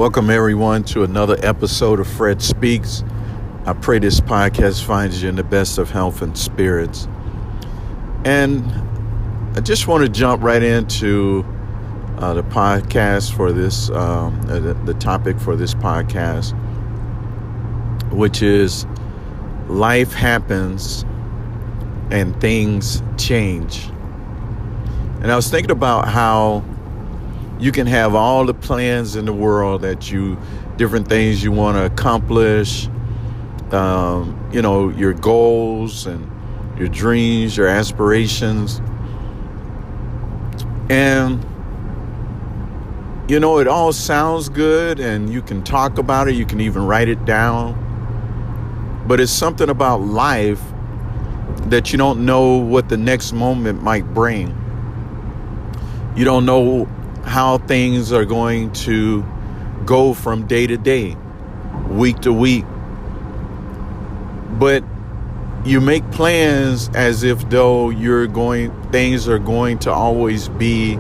Welcome everyone to another episode of Fred Speaks. I pray this podcast finds you in the best of health and spirits. And I just want to jump right into the podcast for this, the topic for this podcast, which is life happens and things change. And I was thinking about how you can have all the plans in the world different things you want to accomplish, your goals and your dreams, your aspirations. And, it all sounds good and you can talk about it. You can even write it down. But it's something about life that you don't know what the next moment might bring. You don't know how things are going to go from day to day, week to week. But you make plans as if though things are going to always be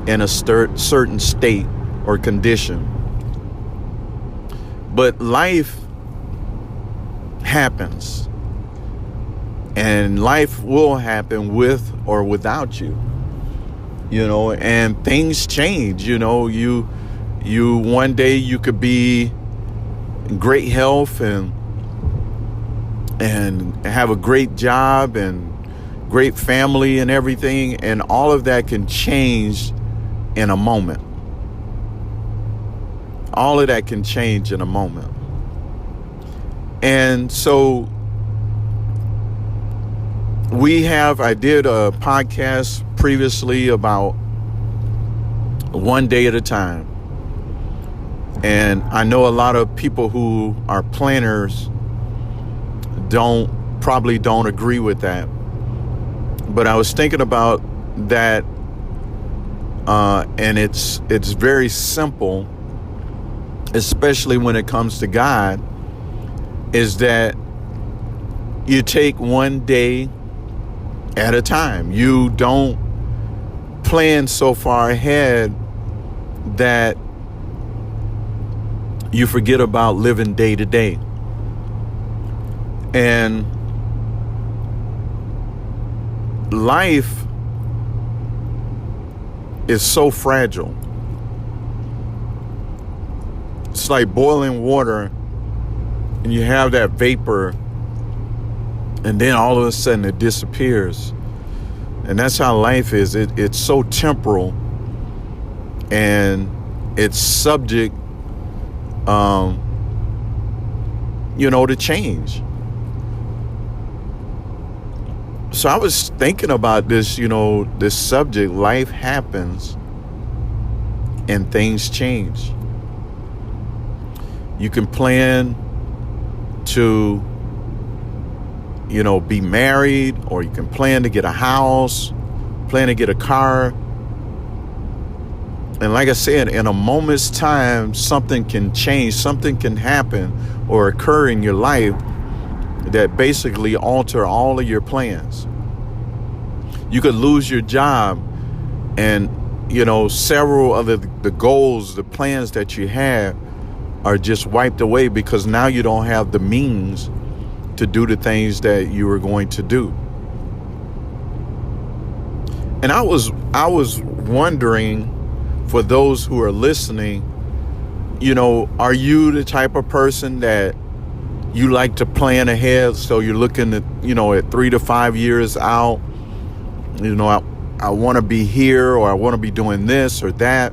in a certain state or condition. But life happens, and life will happen with or without you. And things change. You one day you could be in great health and have a great job and great family and everything, and all of that can change in a moment. All of that can change in a moment. And so I did a podcast previously about one day at a time. And I know a lot of people who are planners probably don't agree with that. But I was thinking about that, and it's very simple, especially when it comes to God, is that you take one day at a time. You don't plan so far ahead that you forget about living day to day. And life is so fragile. It's like boiling water and you have that vapor, and then all of a sudden it disappears. And that's how life is. It's so temporal, and it's subject, to change. So I was thinking about this, this subject. Life happens and things change. You can plan to be married, or you can plan to get a house, plan to get a car. And like I said, in a moment's time, something can change, something can happen or occur in your life that basically alter all of your plans. You could lose your job, and, several of the goals, the plans that you had are just wiped away because now you don't have the means to do the things that you were going to do. And I was wondering, for those who are listening, are you the type of person that you like to plan ahead? So you're looking at, at 3 to 5 years out, I want to be here, or I want to be doing this or that.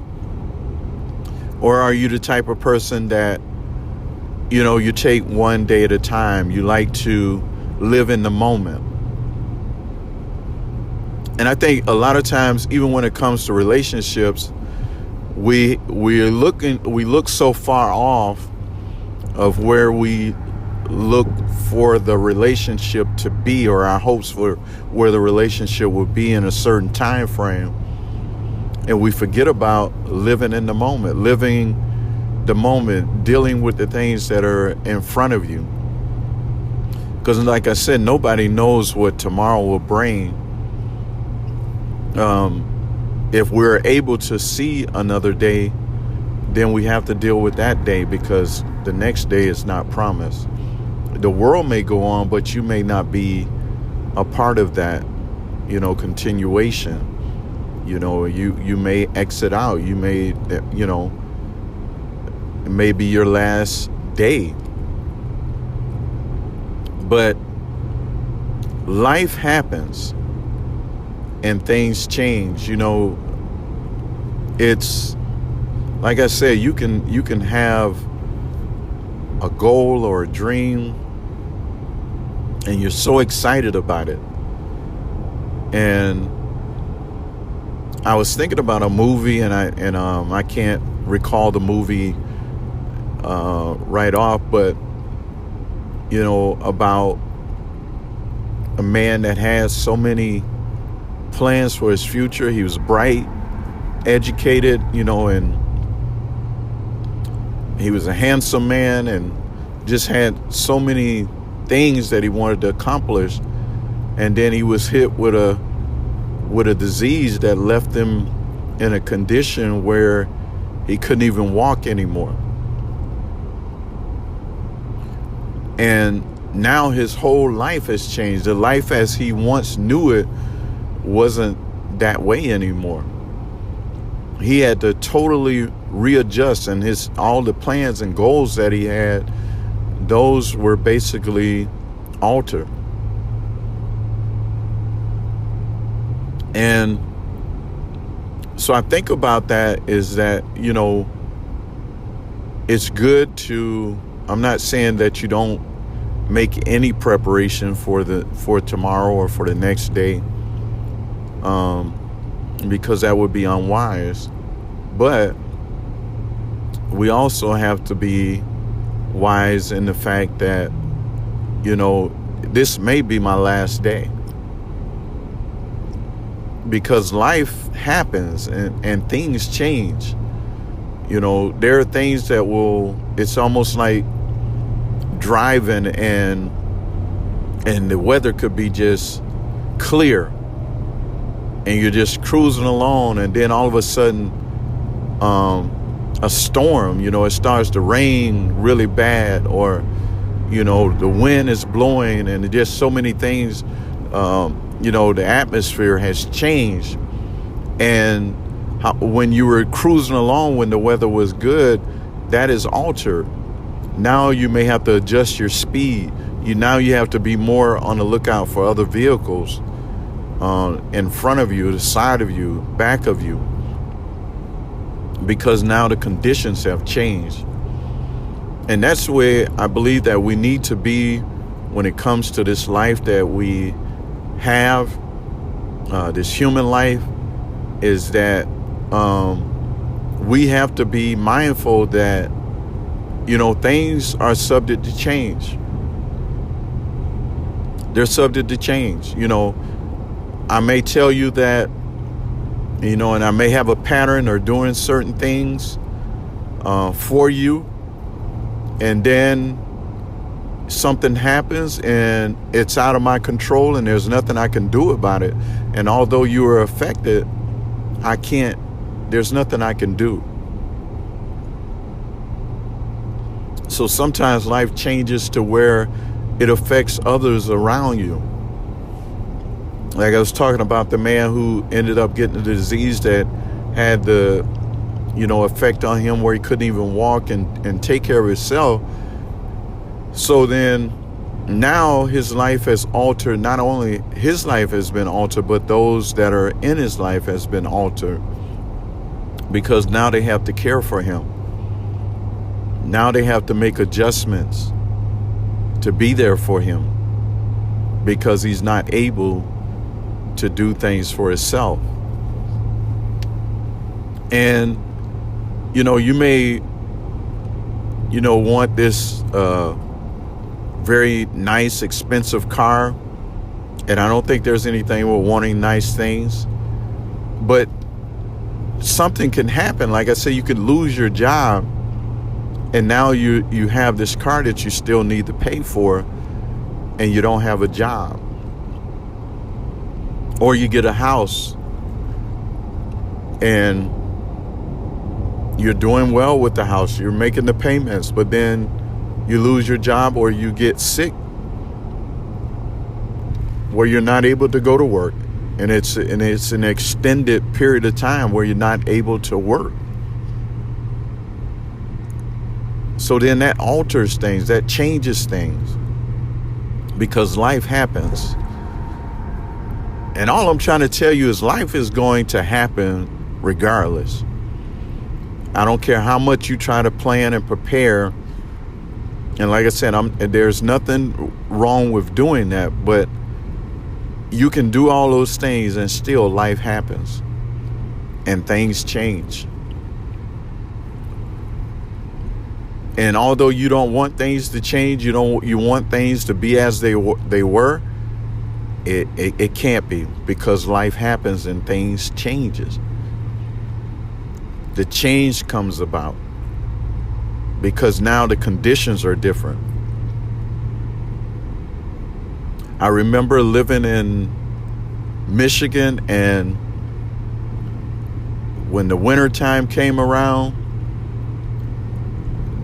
Or are you the type of person that, you take one day at a time? You like to live in the moment. And I think a lot of times, even when it comes to relationships, we look so far off of where we look for the relationship to be, or our hopes for where the relationship will be in a certain time frame. And we forget about living in the moment, dealing with the things that are in front of you. Because like I said, nobody knows what tomorrow will bring. If we're able to see another day, then we have to deal with that day, because the next day is not promised. The world may go on, but you may not be a part of that, continuation. You may exit out. You may, it may be your last day. But life happens and things change. It's like I said, you can have a goal or a dream and you're so excited about it. And I was thinking about a movie, and I can't recall the movie right off, but about a man that has so many plans for his future. He was bright, educated, and he was a handsome man and just had so many things that he wanted to accomplish. And then he was hit with a disease that left him in a condition where he couldn't even walk anymore. And now his whole life has changed. The life as he once knew it wasn't that way anymore. He had to totally readjust, and all the plans and goals that he had, those were basically altered. And so I think about that is that, it's good to, I'm not saying that you don't make any preparation for tomorrow or for the next day, because that would be unwise. But we also have to be wise in the fact that, this may be my last day. Because life happens and things change. There are things that it's almost like driving and the weather could be just clear and you're just cruising along, and then all of a sudden a storm, it starts to rain really bad, or the wind is blowing, and just so many things. The atmosphere has changed. And when you were cruising along when the weather was good, that is altered. Now you may have to adjust your speed. You have to be more on the lookout for other vehicles in front of you, the side of you, back of you, because now the conditions have changed. And that's where I believe that we need to be when it comes to this life that we have, this human life, is that we have to be mindful that things are subject to change. They're subject to change. I may tell you that, and I may have a pattern or doing certain things for you, and then something happens and it's out of my control and there's nothing I can do about it. And although you are affected, there's nothing I can do. So sometimes life changes to where it affects others around you. Like I was talking about the man who ended up getting the disease that had the, effect on him where he couldn't even walk and take care of himself. So then now his life has altered. Not only his life has been altered, but those that are in his life has been altered, because now they have to care for him. Now they have to make adjustments to be there for him, because he's not able to do things for himself. And you may want this very nice, expensive car. And I don't think there's anything with wanting nice things. But something can happen. Like I said, you could lose your job. And now you have this car that you still need to pay for, and you don't have a job. Or you get a house and you're doing well with the house, you're making the payments, but then you lose your job or you get sick where you're not able to go to work, and it's an extended period of time where you're not able to work. So then that alters things, that changes things, because life happens. And all I'm trying to tell you is life is going to happen regardless. I don't care how much you try to plan and prepare. And like I said, there's nothing wrong with doing that, but you can do all those things and still life happens and things change. And although you don't want things to change, you want things to be as they were, it can't be, because life happens and things changes. The change comes about because now the conditions are different. I remember living in Michigan, and when the winter time came around,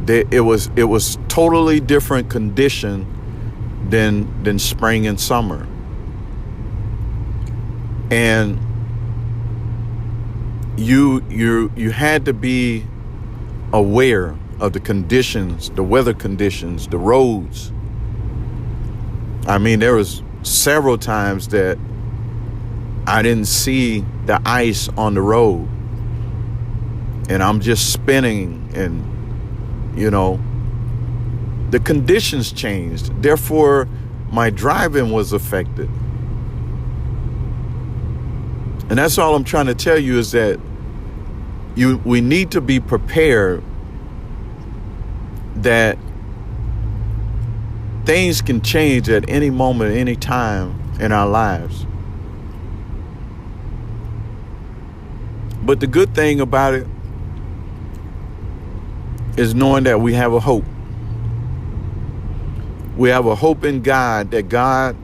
it was totally different condition than spring and summer. And you had to be aware of the conditions, the weather conditions, the roads. I mean, there was several times that I didn't see the ice on the road, and I'm just spinning, and the conditions changed. Therefore, my driving was affected. And that's all I'm trying to tell you, is that we need to be prepared that things can change at any moment, any time in our lives. But the good thing about it is knowing that we have a hope. We have a hope in God, that God,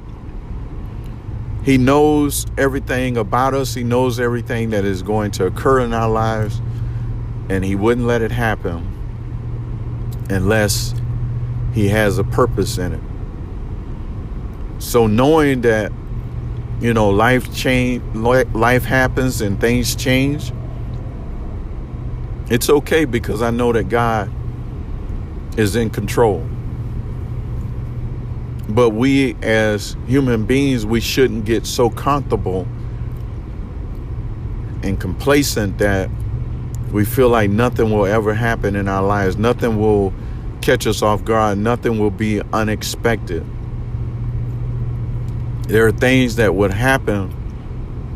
He knows everything about us. He knows everything that is going to occur in our lives, and He wouldn't let it happen unless He has a purpose in it. So knowing that, life happens and things change, it's okay, because I know that God is in control. But we as human beings, we shouldn't get so comfortable and complacent that we feel like nothing will ever happen in our lives. Nothing will catch us off guard. Nothing will be unexpected. There are things that would happen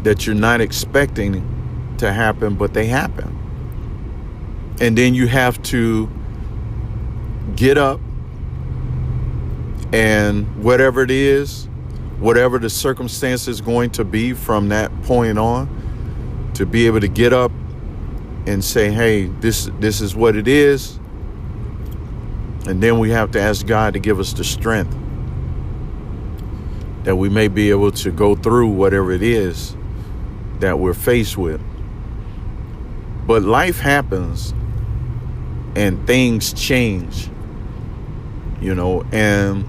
that you're not expecting to happen, but they happen. And then you have to get up, and whatever it is, whatever the circumstance is going to be from that point on, to be able to get up and say, hey, this is what it is. And then we have to ask God to give us the strength that we may be able to go through whatever it is that we're faced with. But life happens and things change, and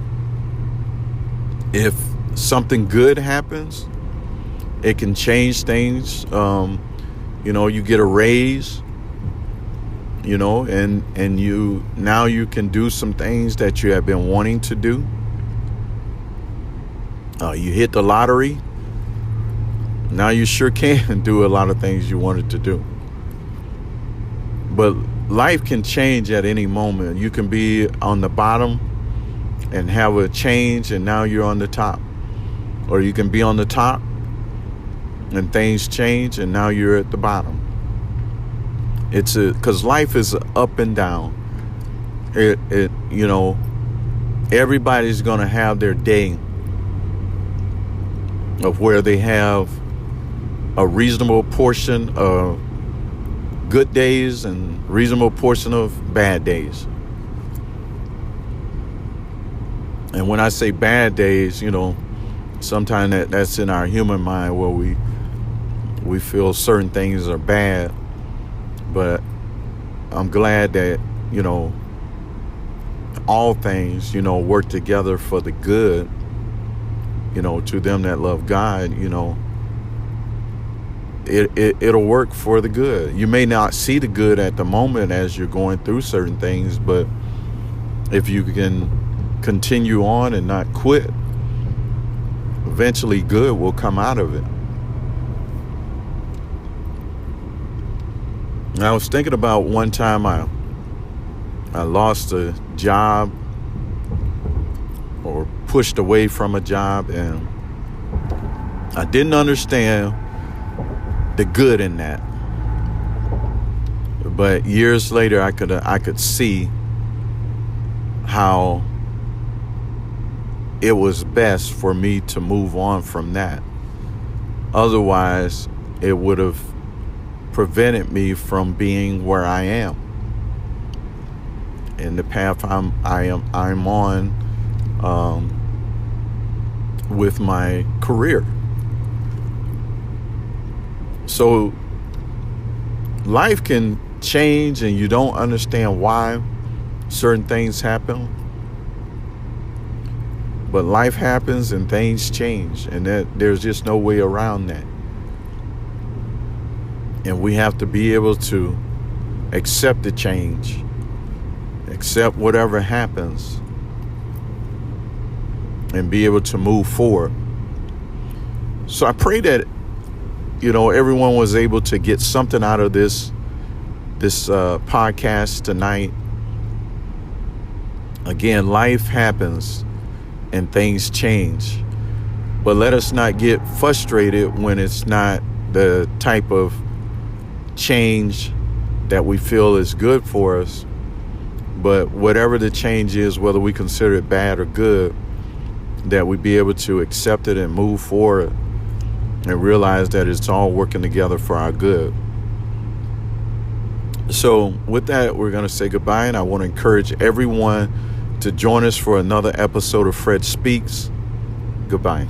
if something good happens, it can change things. You get a raise, and you can do some things that you have been wanting to do. You hit the lottery. Now you sure can do a lot of things you wanted to do. But life can change at any moment. You can be on the bottom and have a change, and now you're on the top. Or you can be on the top and things change, and now you're at the bottom. Because life is up and down. Everybody's going to have their day of where they have a reasonable portion of good days and reasonable portion of bad days. And when I say bad days, sometimes that's in our human mind, where we feel certain things are bad. But I'm glad that, all things, work together for the good, to them that love God. It'll work for the good. You may not see the good at the moment as you're going through certain things, but if you can continue on and not quit, eventually good will come out of it. And I was thinking about one time I lost a job or pushed away from a job, and I didn't understand the good in that. But years later, I could see how it was best for me to move on from that. Otherwise, it would have prevented me from being where I am in the path I'm on with my career. So life can change and you don't understand why certain things happen. But life happens and things change, and there's just no way around that. And we have to be able to accept the change, accept whatever happens, and be able to move forward. So I pray that, everyone was able to get something out of this podcast tonight. Again, life happens and things change, but let us not get frustrated when it's not the type of change that we feel is good for us. But whatever the change is, whether we consider it bad or good, that we be able to accept it and move forward and realize that it's all working together for our good. So with that, we're going to say goodbye, and I want to encourage everyone to join us for another episode of Fred Speaks. Goodbye.